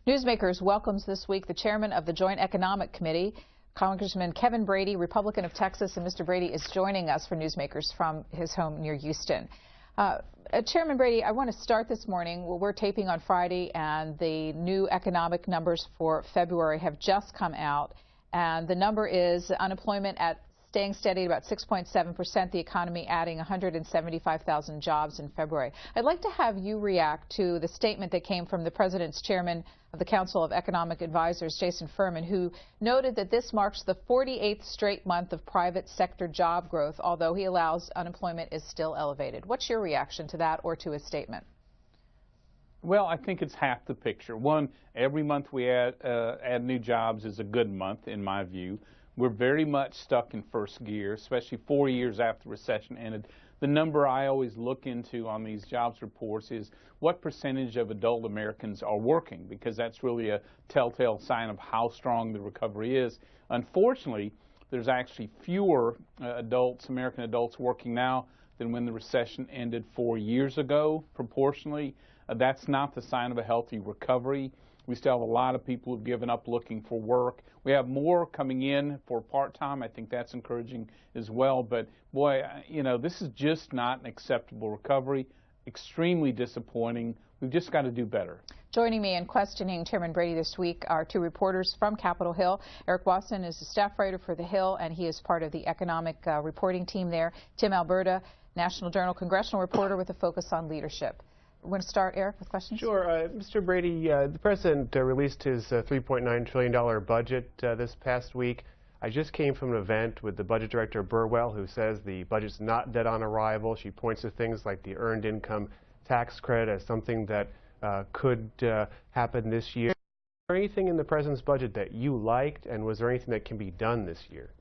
Newsmakers welcomes this week the chairman of the Joint Economic Committee, Congressman Kevin Brady, Republican of Texas, and Mr. Brady is joining us for Newsmakers from his home near Houston. Chairman Brady, I want to start this morning. We're taping on Friday, and the new economic numbers for February have just come out, and the number is unemployment at staying steady at about 6.7%, the economy adding 175,000 jobs in February. I'd like to have you react to the statement that came from the President's chairman of the Council of Economic Advisors, Jason Furman, who noted that this marks the 48th straight month of private sector job growth, although he allows unemployment is still elevated. What's your reaction to that or to his statement? Well, I think it's half the picture. One, every month we add new jobs is a good month, in my view. We're very much stuck in first gear, especially 4 years after the recession ended. The number I always look into on these jobs reports is what percentage of adult Americans are working, because that's really a telltale sign of how strong the recovery is. Unfortunately, there's actually fewer American adults working now than when the recession ended 4 years ago, proportionally. That's not the sign of a healthy recovery. We still have a lot of people who've given up looking for work. We have more coming in for part-time. I think that's encouraging as well. But boy, you know, this is just not an acceptable recovery. Extremely disappointing. We've just got to do better. Joining me in questioning Chairman Brady this week are two reporters from Capitol Hill. Erik Wasson is a staff writer for The Hill, and he is part of the economic reporting team there. Tim Alberta, National Journal congressional reporter with a focus on leadership. We're going to start, Erik, with questions. Sure. Mr. Brady, the President released his $3.9 trillion budget this past week. I just came from an event with the Budget Director Burwell, who says the budget's not dead on arrival. She points to things like the Earned Income Tax Credit as something that could happen this year. Was there anything in the President's budget that you liked, and was there anything that can be done this year?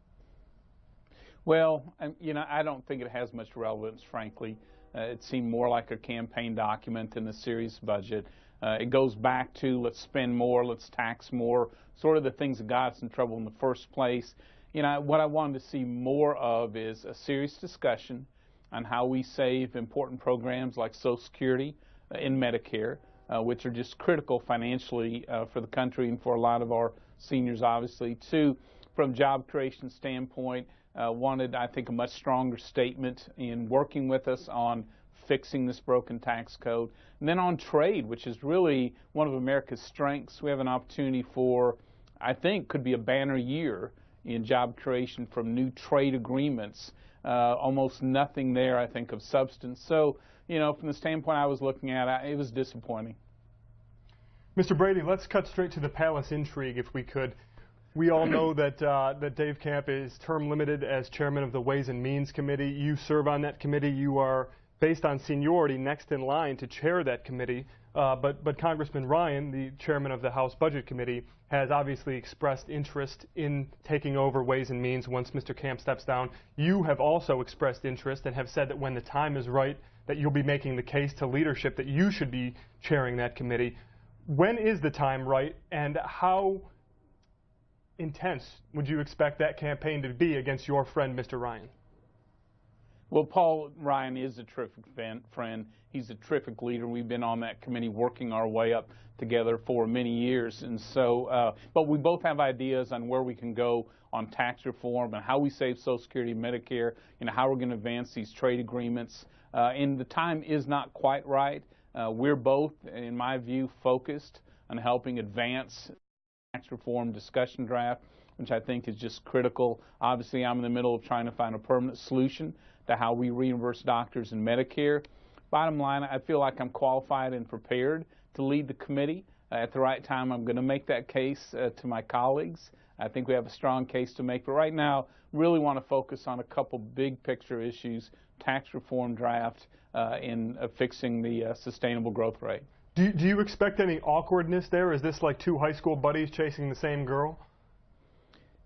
Well, you know, I don't think it has much relevance, frankly. It seemed more like a campaign document than a serious budget. It goes back to let's spend more, let's tax more, sort of the things that got us in trouble in the first place. You know, what I wanted to see more of is a serious discussion on how we save important programs like Social Security and Medicare, which are just critical financially for the country and for a lot of our seniors, obviously. Two, from a job creation standpoint, wanted, I think, a much stronger statement in working with us on fixing this broken tax code. And then on trade, which is really one of America's strengths, we have an opportunity for, I think, could be a banner year in job creation from new trade agreements. Almost nothing there, I think, of substance. So, you know, from the standpoint I was looking at, it was disappointing. Mr. Brady, let's cut straight to the palace intrigue, if we could. We all know that that Dave Camp is term limited as chairman of the Ways and Means Committee. You serve on that committee. You are, based on seniority, next in line to chair that committee. But Congressman Ryan, the chairman of the House Budget Committee, has obviously expressed interest in taking over Ways and Means once Mr. Camp steps down. You have also expressed interest and have said that when the time is right, that you'll be making the case to leadership that you should be chairing that committee. When is the time right, and how intense would you expect that campaign to be against your friend, Mr. Ryan? Well, Paul Ryan is a terrific friend. He's a terrific leader. We've been on that committee working our way up together for many years. And so, but we both have ideas on where we can go on tax reform and how we save Social Security and Medicare, you know, how we're going to advance these trade agreements. And the time is not quite right. We're both, in my view, focused on helping advance tax reform discussion draft, which I think is just critical. Obviously, I'm in the middle of trying to find a permanent solution to how we reimburse doctors in Medicare. Bottom line, I feel like I'm qualified and prepared to lead the committee. At the right time, I'm going to make that case to my colleagues. I think we have a strong case to make, but right now, really want to focus on a couple big picture issues, tax reform draft, and fixing the sustainable growth rate. Do you expect any awkwardness there? Is this like two high school buddies chasing the same girl?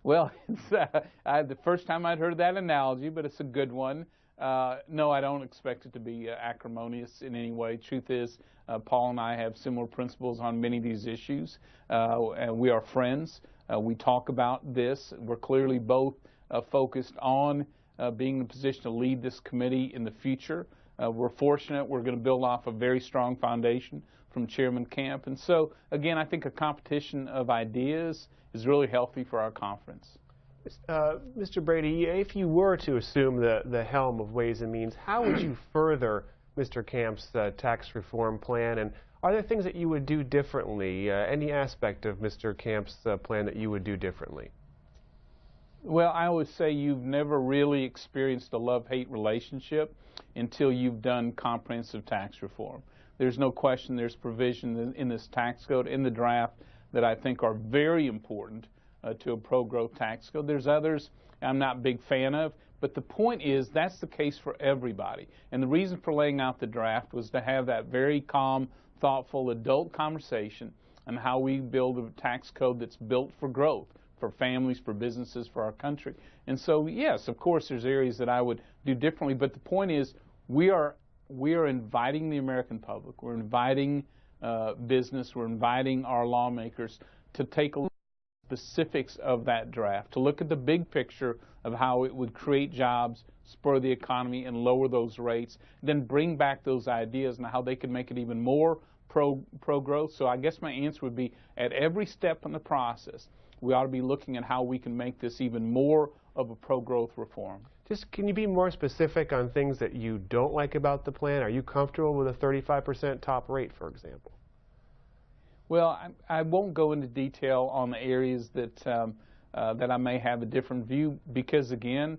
Well, it's the first time I'd heard that analogy, but it's a good one. No, I don't expect it to be acrimonious in any way. Truth is, Paul and I have similar principles on many of these issues. And we are friends. We talk about this. We're clearly both focused on being in a position to lead this committee in the future. We're fortunate. We're going to build off a very strong foundation from from Chairman Camp. And so, again, I think a competition of ideas is really healthy for our conference. Mr. Brady, if you were to assume the helm of Ways and Means, how would you further Mr. Camp's tax reform plan? And are there things that you would do differently, any aspect of Mr. Camp's plan that you would do differently? Well, I always say you've never really experienced a love-hate relationship until you've done comprehensive tax reform. There's no question there's provision in this tax code, in the draft, that I think are very important to a pro-growth tax code. There's others I'm not a big fan of, but the point is that's the case for everybody. And the reason for laying out the draft was to have that very calm, thoughtful, adult conversation on how we build a tax code that's built for growth, for families, for businesses, for our country. And so, yes, of course, there's areas that I would do differently, but the point is we are inviting the American public, we're inviting business, we're inviting our lawmakers to take a look at the specifics of that draft, to look at the big picture of how it would create jobs, spur the economy, and lower those rates, then bring back those ideas and how they could make it even more pro-growth. So I guess my answer would be at every step in the process, we ought to be looking at how we can make this even more of a pro-growth reform. Just can you be more specific on things that you don't like about the plan? Are you comfortable with a 35% top rate, for example? Well, I won't go into detail on the areas that that I may have a different view, because again,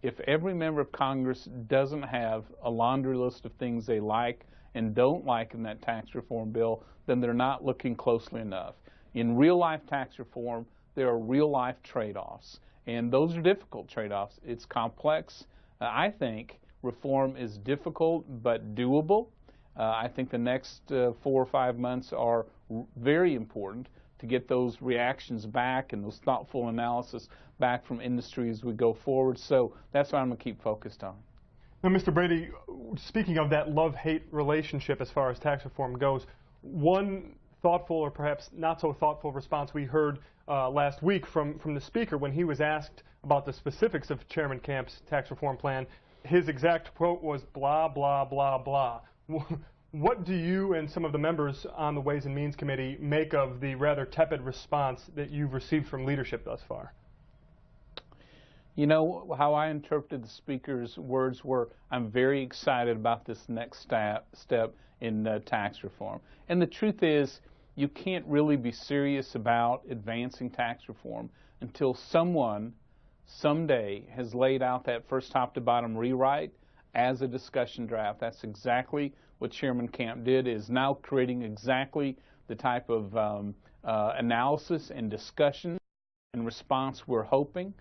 if every member of Congress doesn't have a laundry list of things they like and don't like in that tax reform bill, then they're not looking closely enough. In real-life tax reform, there are real-life trade-offs, and those are difficult trade-offs. It's complex. I think reform is difficult but doable. I think the next 4 or 5 months are very important to get those reactions back and those thoughtful analysis back from industry as we go forward. So that's what I'm going to keep focused on. Now, Mr. Brady, speaking of that love-hate relationship as far as tax reform goes, one thoughtful or perhaps not so thoughtful response we heard last week from the Speaker when he was asked about the specifics of Chairman Camp's tax reform plan. His exact quote was blah, blah, blah, blah. What do you and some of the members on the Ways and Means Committee make of the rather tepid response that you've received from leadership thus far? You know, how I interpreted the Speaker's words were, I'm very excited about this next step in tax reform. And the truth is, you can't really be serious about advancing tax reform until someone, someday, has laid out that first top-to-bottom rewrite as a discussion draft. That's exactly what Chairman Camp did, is now creating exactly the type of analysis and discussion and response we're hoping.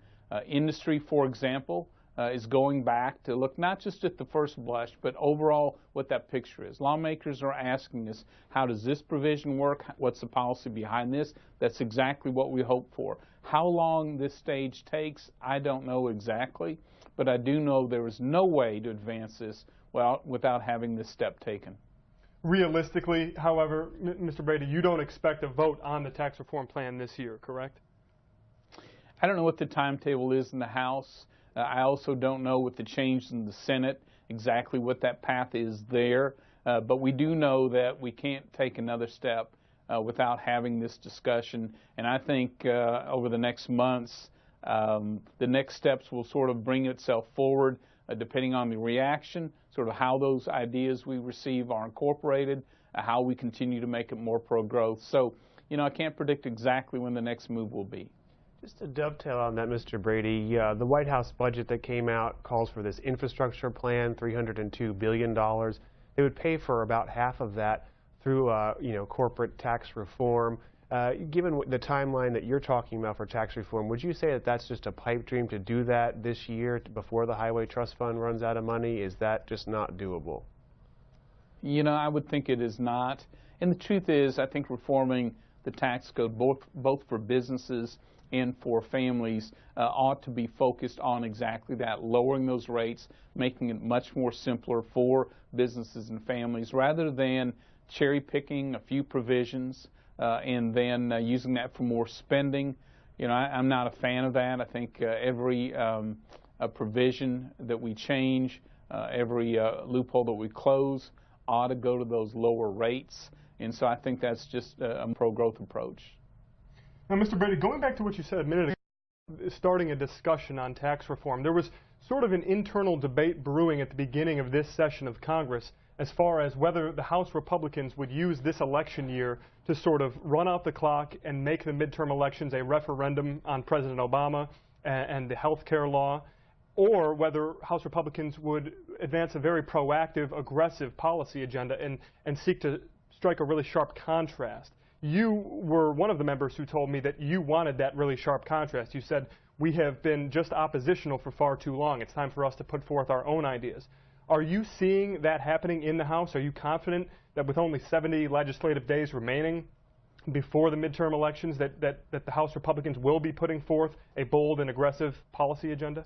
Industry, for example, is going back to look not just at the first blush, but overall what that picture is. Lawmakers are asking us, how does this provision work? What's the policy behind this? That's exactly what we hope for. How long this stage takes, I don't know exactly, but I do know there is no way to advance this without having this step taken. Realistically, however, Mr. Brady, you don't expect a vote on the tax reform plan this year, correct? I don't know what the timetable is in the House. I also don't know with the change in the Senate exactly what that path is there. But we do know that we can't take another step without having this discussion. And I think over the next months, the next steps will sort of bring itself forward depending on the reaction, sort of how those ideas we receive are incorporated, how we continue to make it more pro-growth. So, you know, I can't predict exactly when the next move will be. Just to dovetail on that, Mr. Brady, the White House budget that came out calls for this infrastructure plan, $302 billion. They would pay for about half of that through, corporate tax reform. Given the timeline that you're talking about for tax reform, would you say that that's just a pipe dream to do that this year before the Highway Trust Fund runs out of money? Is that just not doable? You know, I would think it is not. And the truth is, I think reforming the tax code, both for businesses and for families, ought to be focused on exactly that, lowering those rates, making it much more simpler for businesses and families, rather than cherry-picking a few provisions and then using that for more spending. You know, I'm not a fan of that. I think every provision that we change, every loophole that we close ought to go to those lower rates. And so I think that's just a pro-growth approach. Now, Mr. Brady, going back to what you said a minute ago, starting a discussion on tax reform, there was sort of an internal debate brewing at the beginning of this session of Congress as far as whether the House Republicans would use this election year to sort of run out the clock and make the midterm elections a referendum on President Obama and the health care law, or whether House Republicans would advance a very proactive, aggressive policy agenda and seek to strike a really sharp contrast. You were one of the members who told me that you wanted that really sharp contrast. You said, we have been just oppositional for far too long. It's time for us to put forth our own ideas. Are you seeing that happening in the House? Are you confident that with only 70 legislative days remaining before the midterm elections that the House Republicans will be putting forth a bold and aggressive policy agenda?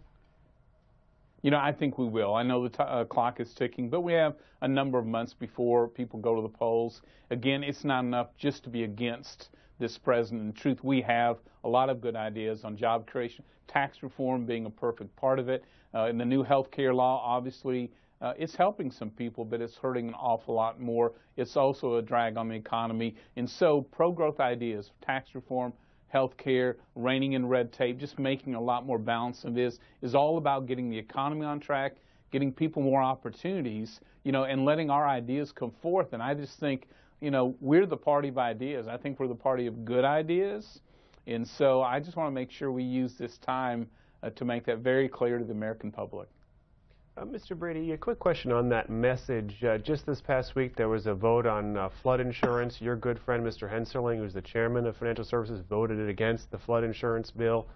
You know, I think we will. I know the clock is ticking, but we have a number of months before people go to the polls. Again, it's not enough just to be against this president. In truth, we have a lot of good ideas on job creation, tax reform being a perfect part of it. And the new health care law, obviously, it's helping some people, but it's hurting an awful lot more. It's also a drag on the economy. And so pro-growth ideas, tax reform, health care, reining in red tape, just making a lot more balance of this is all about getting the economy on track, getting people more opportunities, you know, and letting our ideas come forth. And I just think, you know, we're the party of ideas. I think we're the party of good ideas. And so I just want to make sure we use this time to make that very clear to the American public. Mr. Brady, a quick question on that message. Just this past week, there was a vote on flood insurance. Your good friend, Mr. Henserling, who's the chairman of Financial Services, voted against the flood insurance bill.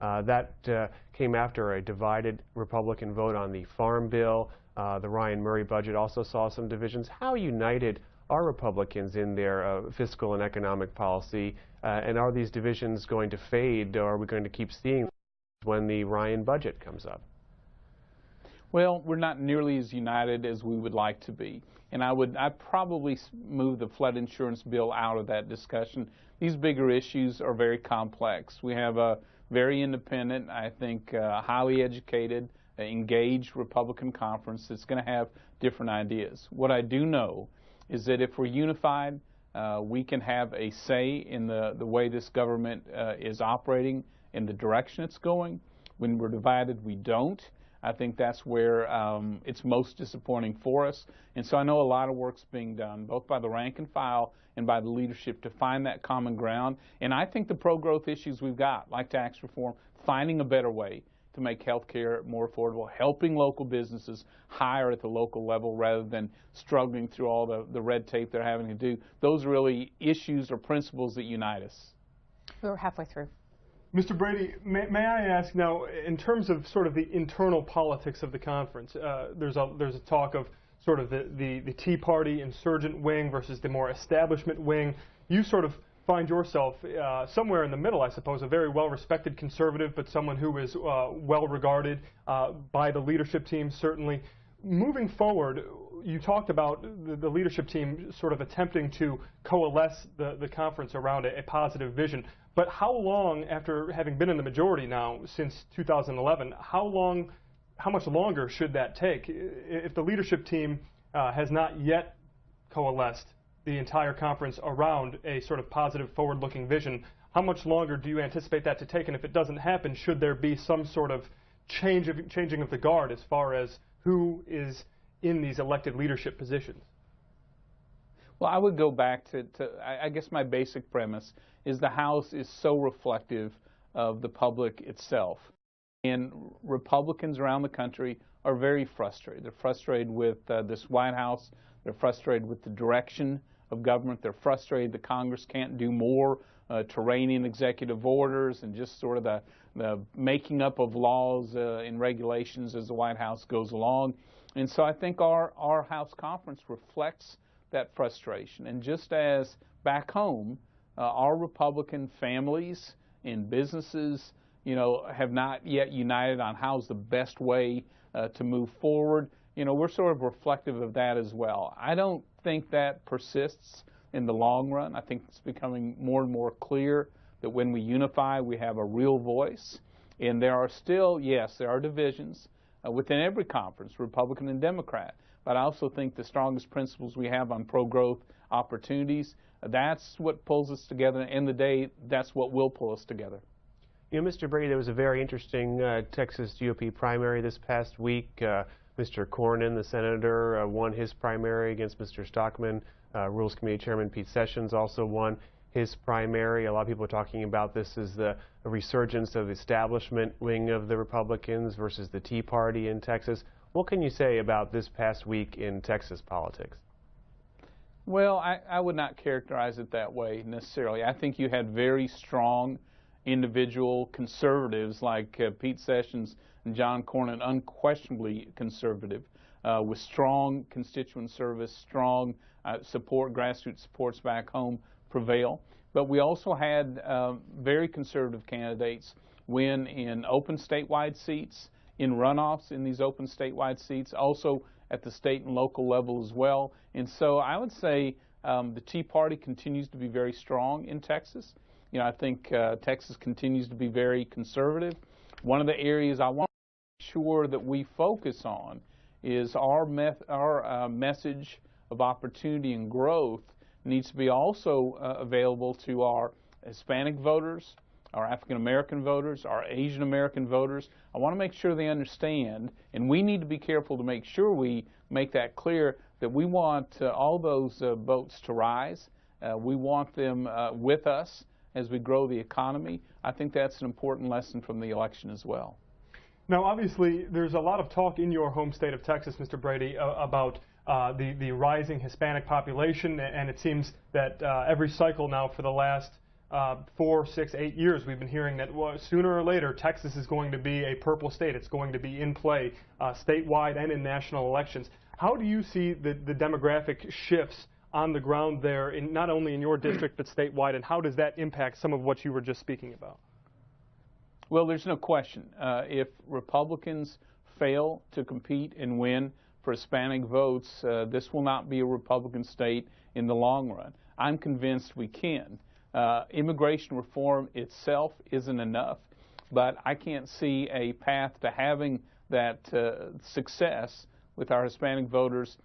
That came after a divided Republican vote on the farm bill. The Ryan Murray budget also saw some divisions. How united are Republicans in their fiscal and economic policy? And are these divisions going to fade, or are we going to keep seeing when the Ryan budget comes up? Well, we're not nearly as united as we would like to be. And I'd probably move the flood insurance bill out of that discussion. These bigger issues are very complex. We have a very independent, I think, highly educated, engaged Republican conference that's going to have different ideas. What I do know is that if we're unified, we can have a say in the way this government is operating and the direction it's going. When we're divided, we don't. I think that's where it's most disappointing for us. And so I know a lot of work's being done, both by the rank and file and by the leadership, to find that common ground. And I think the pro-growth issues we've got, like tax reform, finding a better way to make health care more affordable, helping local businesses hire at the local level rather than struggling through all the red tape they're having to do, those are really issues or principles that unite us. We're halfway through. Mr. Brady, may I ask now, in terms of sort of the internal politics of the conference, there's a talk of sort of the Tea Party insurgent wing versus the more establishment wing. You sort of find yourself somewhere in the middle, I suppose, a very well-respected conservative, but someone who is well-regarded by the leadership team, certainly. Moving forward, you talked about the leadership team sort of attempting to coalesce the conference around a positive vision. But how long, after having been in the majority now since 2011, how much longer should that take? If the leadership team has not yet coalesced the entire conference around a sort of positive, forward-looking vision, how much longer do you anticipate that to take? And if it doesn't happen, should there be some sort of changing of the guard as far as who is in these elected leadership positions? Well, I would go back to I guess my basic premise is the House is so reflective of the public itself. And Republicans around the country are very frustrated. They're frustrated with this White House. They're frustrated with the direction of government. They're frustrated that Congress can't do more to rein in executive orders and just sort of the making up of laws and regulations as the White House goes along. And so I think our House conference reflects that frustration. And just as back home, our Republican families and businesses, you know, have not yet united on how's the best way to move forward, you know, we're sort of reflective of that as well. I don't think that persists in the long run. I think it's becoming more and more clear that when we unify, we have a real voice. And there are still, yes, there are divisions within every conference, Republican and Democrat. But I also think the strongest principles we have on pro-growth opportunities. That's what pulls us together. At the end of the day, that's what will pull us together. You know, Mr. Brady, there was a very interesting Texas GOP primary this past week. Mr. Cornyn, the senator, won his primary against Mr. Stockman. Rules Committee Chairman Pete Sessions also won his primary. A lot of people are talking about this as a resurgence of the establishment wing of the Republicans versus the Tea Party in Texas. What can you say about this past week in Texas politics? Well, I would not characterize it that way necessarily. I think you had very strong individual conservatives like Pete Sessions and John Cornyn, unquestionably conservative, with strong constituent service, strong support, grassroots supports back home prevail. But we also had very conservative candidates win in open statewide seats, in runoffs in these open statewide seats, also at the state and local level as well. And so I would say the Tea Party continues to be very strong in Texas. You know, I think Texas continues to be very conservative. One of the areas I want to make sure that we focus on is our message of opportunity and growth needs to be also available to our Hispanic voters, our African American voters, our Asian American voters. I want to make sure they understand, and we need to be careful to make sure we make that clear, that we want all those votes to rise. We want them with us as we grow the economy. I think that's an important lesson from the election as well. Now, obviously, there's a lot of talk in your home state of Texas, Mr. Brady, about the rising Hispanic population, and it seems that every cycle now for the last 4, 6, 8 years, we've been hearing that sooner or later Texas is going to be a purple state. It's going to be in play statewide and in national elections. How do you see the demographic shifts on the ground there, not only in your district but statewide, and how does that impact some of what you were just speaking about? Well, there's no question. If Republicans fail to compete and win for Hispanic votes, this will not be a Republican state in the long run. I'm convinced we can. Immigration reform itself isn't enough, but I can't see a path to having that success with our Hispanic voters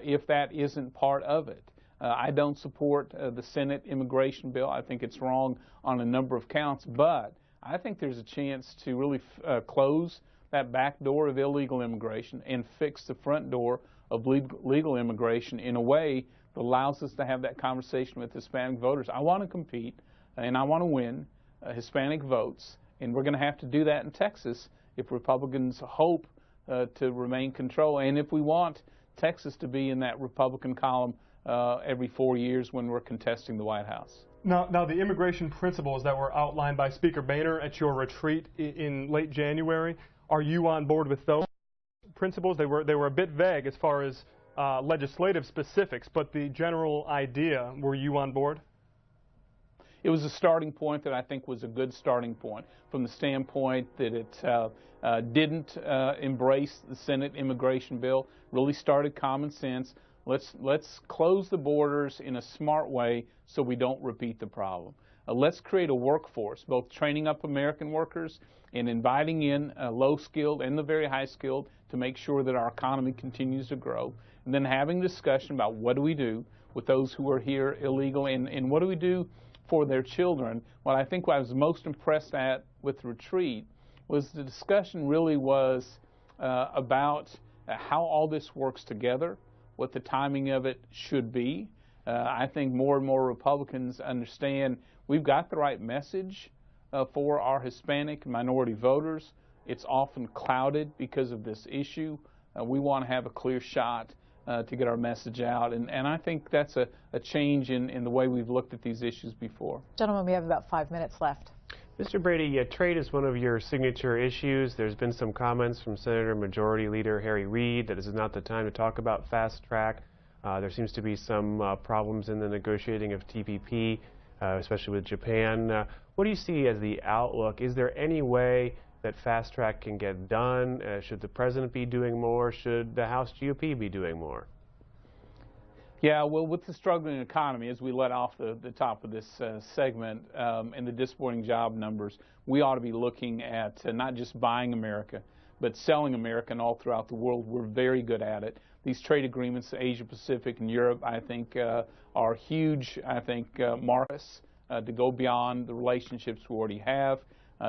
if that isn't part of it. I don't support the Senate immigration bill. I think it's wrong on a number of counts, but I think there's a chance to really close that back door of illegal immigration and fix the front door of legal immigration in a way that allows us to have that conversation with Hispanic voters. I want to compete and I want to win Hispanic votes, and we're going to have to do that in Texas if Republicans hope to remain control, and if we want Texas to be in that Republican column every 4 years when we're contesting the White House. Now, the immigration principles that were outlined by Speaker Boehner at your retreat in late January, are you on board with those principles? They were a bit vague as far as legislative specifics, but the general idea, were you on board? It was a starting point that I think was a good starting point from the standpoint that it didn't embrace the Senate immigration bill, really started common sense. Let's close the borders in a smart way so we don't repeat the problem. Let's create a workforce, both training up American workers and inviting in low-skilled and the very high-skilled to make sure that our economy continues to grow. And then having a discussion about what do we do with those who are here illegal and what do we do for their children. What I think I was most impressed at with the retreat was the discussion really was about how all this works together, what the timing of it should be. I think more and more Republicans understand we've got the right message for our Hispanic and minority voters. It's often clouded because of this issue. We want to have a clear shot to get our message out, and I think that's a change in the way we've looked at these issues before. Gentlemen, we have about 5 minutes left. Mr. Brady, trade is one of your signature issues. There's been some comments from Senator Majority Leader Harry Reid that this is not the time to talk about fast track. There seems to be some problems in the negotiating of TPP, especially with Japan. What do you see as the outlook? Is there any way that fast track can get done? Should the President be doing more? Should the House GOP be doing more? Yeah, well, with the struggling economy, as we let off the top of this segment, and the disappointing job numbers, we ought to be looking at not just buying America, but selling America all throughout the world. We're very good at it. these trade agreements, Asia Pacific and Europe, I think are huge, markers to go beyond the relationships we already have.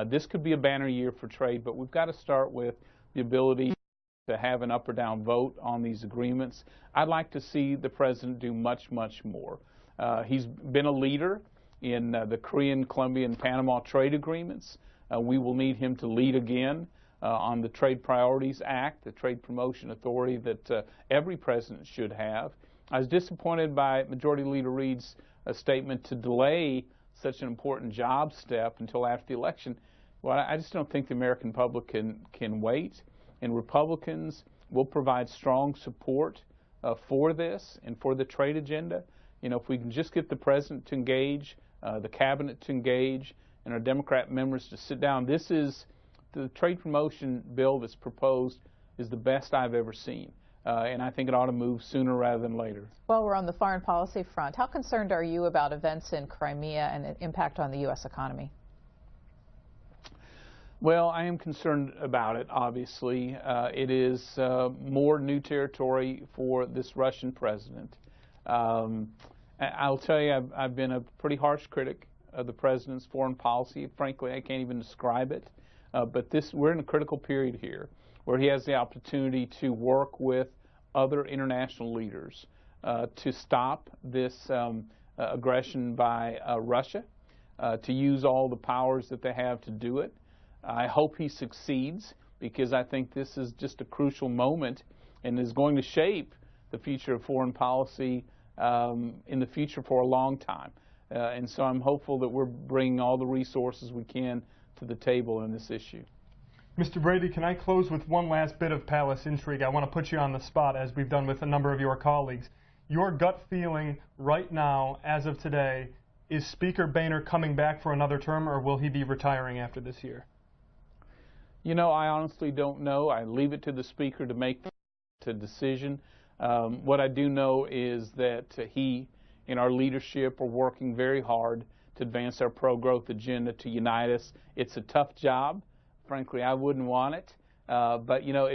This could be a banner year for trade, but we've got to start with the ability to have an up or down vote on these agreements. I'd like to see the President do much, much more. He's been a leader in the Korean, Colombia, and Panama trade agreements. We will need him to lead again on the Trade Priorities Act, the Trade Promotion Authority that every president should have. I was disappointed by Majority Leader Reid's statement to delay such an important job step until after the election. Well, I just don't think the American public can wait, and Republicans will provide strong support for this and for the trade agenda. You know, if we can just get the President to engage, the Cabinet to engage, and our Democrat members to sit down, this is the trade promotion bill that's proposed is the best I've ever seen. And I think it ought to move sooner rather than later. Well, we're on the foreign policy front. How concerned are you about events in Crimea and the impact on the U.S. economy? Well, I am concerned about it, obviously. It is more new territory for this Russian president. I'll tell you, I've been a pretty harsh critic of the president's foreign policy. Frankly, I can't even describe it. But we're in a critical period here where he has the opportunity to work with other international leaders to stop this aggression by Russia, to use all the powers that they have to do it. I hope he succeeds, because I think this is just a crucial moment and is going to shape the future of foreign policy in the future for a long time. And so I'm hopeful that we're bringing all the resources we can to the table in this issue. Mr. Brady, can I close with one last bit of palace intrigue? I want to put you on the spot, as we've done with a number of your colleagues. Your gut feeling right now, as of today, is Speaker Boehner coming back for another term, or will he be retiring after this year? You know, I honestly don't know. I leave it to the Speaker to make the decision. What I do know is that he and our leadership are working very hard to advance our pro-growth agenda, to unite us. It's a tough job. Frankly, I wouldn't want it. But, you know,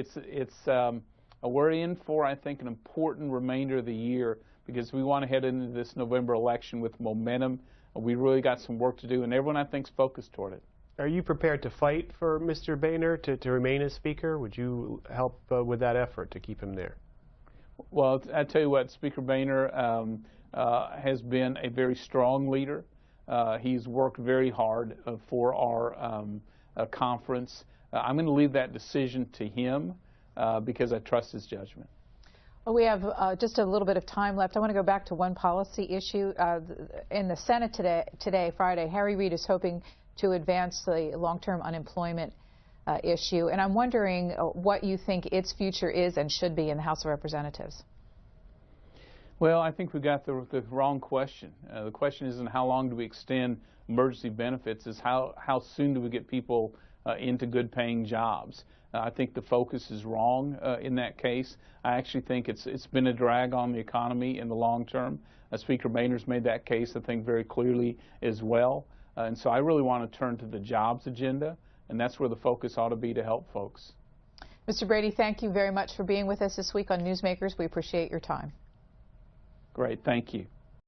we're in for, I think, an important remainder of the year, because we want to head into this November election with momentum. We really got some work to do, and everyone, I think, is focused toward it. Are you prepared to fight for Mr. Boehner to remain as Speaker? Would you help with that effort to keep him there? Well, I tell you what, Speaker Boehner has been a very strong leader. He's worked very hard for our conference. I'm going to leave that decision to him because I trust his judgment. Well, we have just a little bit of time left. I want to go back to one policy issue. In the Senate today, Friday, Harry Reid is hoping to advance the long-term unemployment issue. And I'm wondering what you think its future is and should be in the House of Representatives. Well, I think we got the wrong question. The question isn't how long do we extend emergency benefits, it's how soon do we get people into good-paying jobs. I think the focus is wrong in that case. I actually think it's been a drag on the economy in the long term. Speaker Boehner's made that case, I think, very clearly as well. And so I really want to turn to the jobs agenda, and that's where the focus ought to be to help folks. Mr. Brady, thank you very much for being with us this week on Newsmakers. We appreciate your time. Great. Thank you.